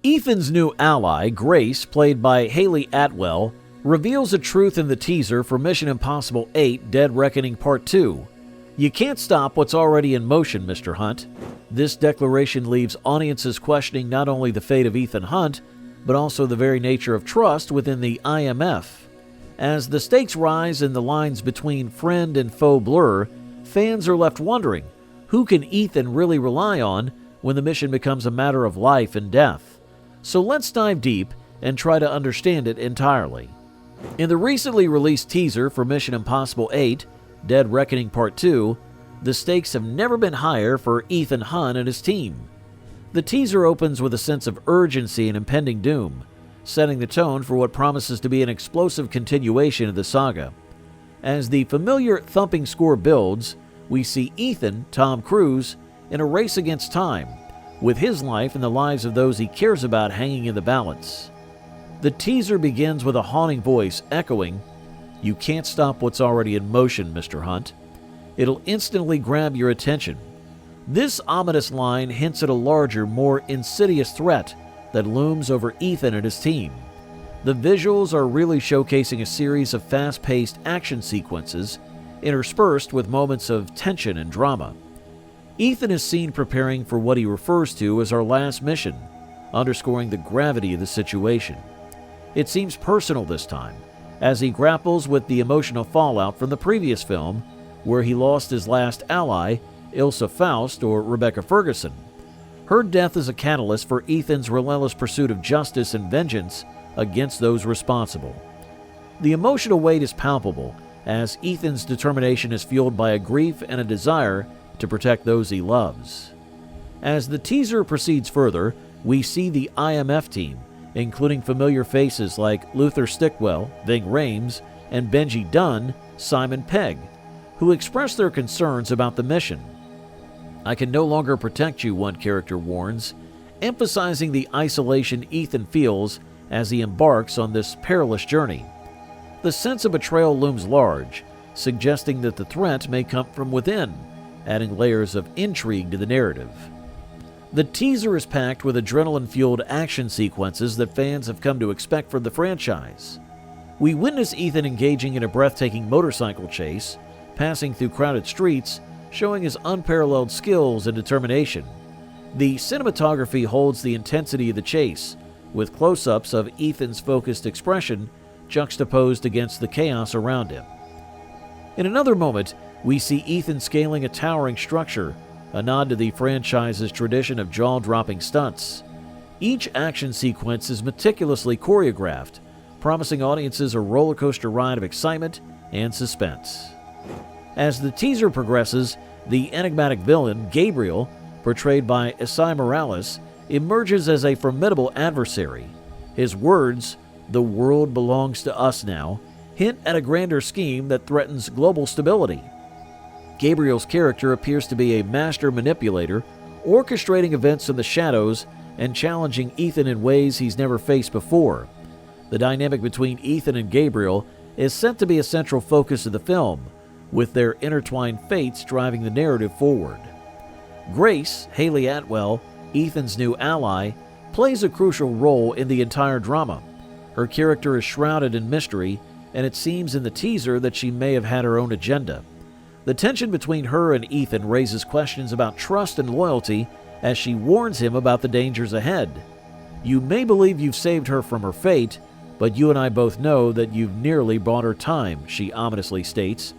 Ethan's new ally, Grace, played by Haley Atwell, reveals a truth in the teaser for Mission Impossible 8 Dead Reckoning Part 2. You can't stop what's already in motion, Mr. Hunt. This declaration leaves audiences questioning not only the fate of Ethan Hunt, but also the very nature of trust within the IMF. As the stakes rise and the lines between friend and foe blur, fans are left wondering, who can Ethan really rely on when the mission becomes a matter of life and death? So let's dive deep and try to understand it entirely. In the recently released teaser for Mission Impossible 8, Dead Reckoning Part 2, the stakes have never been higher for Ethan Hunt and his team. The teaser opens with a sense of urgency and impending doom, setting the tone for what promises to be an explosive continuation of the saga. As the familiar thumping score builds, we see Ethan, Tom Cruise, in a race against time, with his life and the lives of those he cares about hanging in the balance. The teaser begins with a haunting voice echoing, "You can't stop what's already in motion, Mr. Hunt." It'll instantly grab your attention. This ominous line hints at a larger, more insidious threat that looms over Ethan and his team. The visuals are really showcasing a series of fast-paced action sequences, interspersed with moments of tension and drama. Ethan is seen preparing for what he refers to as our last mission, underscoring the gravity of the situation. It seems personal this time, as he grapples with the emotional fallout from the previous film, where he lost his last ally, Ilsa Faust, or Rebecca Ferguson. Her death is a catalyst for Ethan's relentless pursuit of justice and vengeance against those responsible. The emotional weight is palpable, as Ethan's determination is fueled by a grief and a desire to protect those he loves. As the teaser proceeds further, we see the IMF team, including familiar faces like Luther Stickwell, Ving Rhames, and Benji Dunn, Simon Pegg, who express their concerns about the mission. "I can no longer protect you," one character warns, emphasizing the isolation Ethan feels as he embarks on this perilous journey. The sense of betrayal looms large, suggesting that the threat may come from within, adding layers of intrigue to the narrative. The teaser is packed with adrenaline-fueled action sequences that fans have come to expect from the franchise. We witness Ethan engaging in a breathtaking motorcycle chase, passing through crowded streets, showing his unparalleled skills and determination. The cinematography holds the intensity of the chase, with close-ups of Ethan's focused expression juxtaposed against the chaos around him. In another moment, we see Ethan scaling a towering structure, a nod to the franchise's tradition of jaw-dropping stunts. Each action sequence is meticulously choreographed, promising audiences a roller coaster ride of excitement and suspense. As the teaser progresses, the enigmatic villain, Gabriel, portrayed by Esai Morales, emerges as a formidable adversary. His words, "The world belongs to us now," hint at a grander scheme that threatens global stability. Gabriel's character appears to be a master manipulator, orchestrating events in the shadows and challenging Ethan in ways he's never faced before. The dynamic between Ethan and Gabriel is set to be a central focus of the film, with their intertwined fates driving the narrative forward. Grace, Haley Atwell, Ethan's new ally, plays a crucial role in the entire drama. Her character is shrouded in mystery, and it seems in the teaser that she may have had her own agenda. The tension between her and Ethan raises questions about trust and loyalty as she warns him about the dangers ahead. "You may believe you've saved her from her fate, but you and I both know that you've nearly bought her time," she ominously states,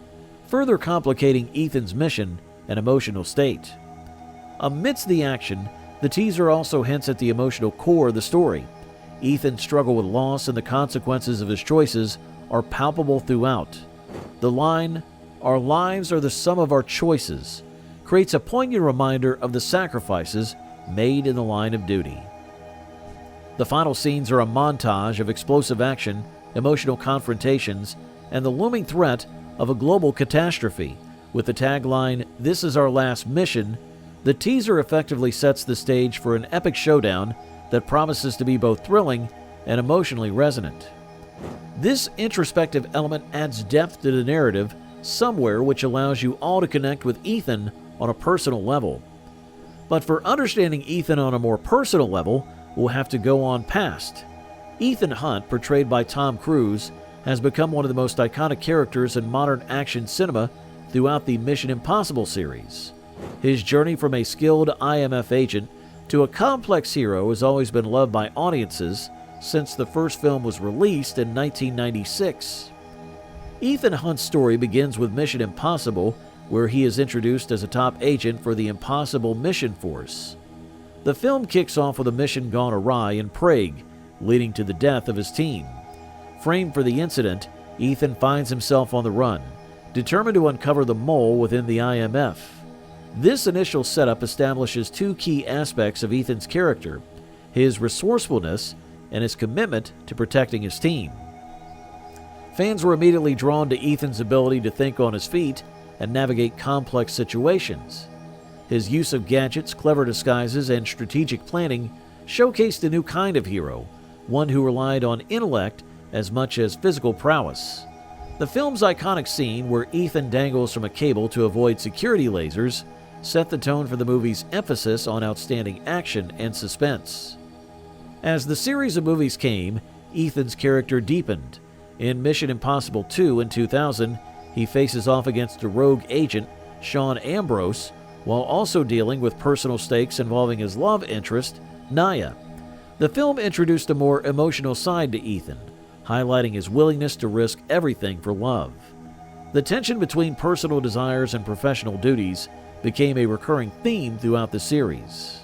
further complicating Ethan's mission and emotional state. Amidst the action, the teaser also hints at the emotional core of the story. Ethan's struggle with loss and the consequences of his choices are palpable throughout. The line, "Our lives are the sum of our choices," creates a poignant reminder of the sacrifices made in the line of duty. The final scenes are a montage of explosive action, emotional confrontations, and the looming threat of a global catastrophe. With the tagline, "This is our last mission," the teaser effectively sets the stage for an epic showdown that promises to be both thrilling and emotionally resonant. This introspective element adds depth to the narrative, somewhere which allows you all to connect with Ethan on a personal level. But for understanding Ethan on a more personal level, will have to go on past. Ethan Hunt, portrayed by Tom Cruise, has become one of the most iconic characters in modern action cinema throughout the Mission Impossible series. His journey from a skilled IMF agent to a complex hero has always been loved by audiences since the first film was released in 1996. Ethan Hunt's story begins with Mission Impossible, where he is introduced as a top agent for the Impossible Mission Force. The film kicks off with a mission gone awry in Prague, leading to the death of his team. Framed for the incident, Ethan finds himself on the run, determined to uncover the mole within the IMF. This initial setup establishes two key aspects of Ethan's character: his resourcefulness and his commitment to protecting his team. Fans were immediately drawn to Ethan's ability to think on his feet and navigate complex situations. His use of gadgets, clever disguises, and strategic planning showcased a new kind of hero, one who relied on intellect as much as physical prowess. The film's iconic scene where Ethan dangles from a cable to avoid security lasers set the tone for the movie's emphasis on outstanding action and suspense. As the series of movies came, Ethan's character deepened. In Mission Impossible 2 in 2000, he faces off against a rogue agent, Sean Ambrose, while also dealing with personal stakes involving his love interest, Naya. The film introduced a more emotional side to Ethan, highlighting his willingness to risk everything for love. The tension between personal desires and professional duties became a recurring theme throughout the series.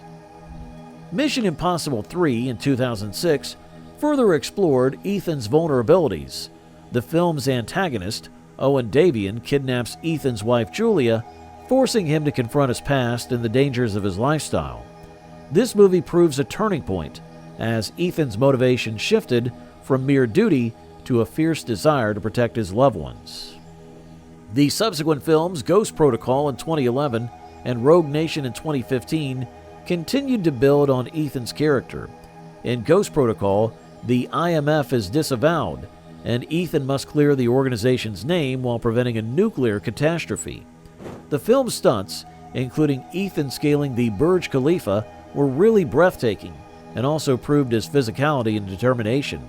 Mission Impossible 3 in 2006 further explored Ethan's vulnerabilities. The film's antagonist, Owen Davian, kidnaps Ethan's wife Julia, forcing him to confront his past and the dangers of his lifestyle. This movie proves a turning point, as Ethan's motivation shifted from mere duty to a fierce desire to protect his loved ones. The subsequent films, Ghost Protocol in 2011 and Rogue Nation in 2015, continued to build on Ethan's character. In Ghost Protocol, the IMF is disavowed, and Ethan must clear the organization's name while preventing a nuclear catastrophe. The film's stunts, including Ethan scaling the Burj Khalifa, were really breathtaking and also proved his physicality and determination.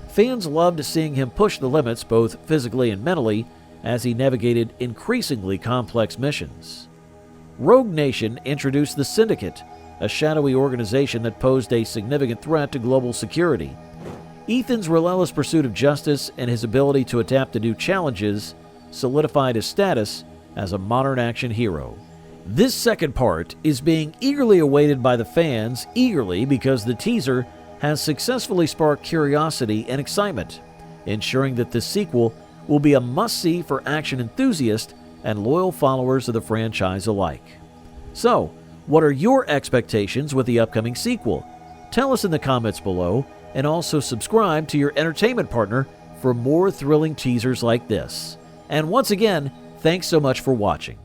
Fans loved seeing him push the limits both physically and mentally as he navigated increasingly complex missions. Rogue Nation introduced the Syndicate, a shadowy organization that posed a significant threat to global security. Ethan's relentless pursuit of justice and his ability to adapt to new challenges solidified his status as a modern action hero. This second part is being eagerly awaited by the fans, because the teaser has successfully sparked curiosity and excitement, ensuring that this sequel will be a must-see for action enthusiasts and loyal followers of the franchise alike. So, what are your expectations with the upcoming sequel? Tell us in the comments below, and also subscribe to your entertainment partner for more thrilling teasers like this. And once again, thanks so much for watching.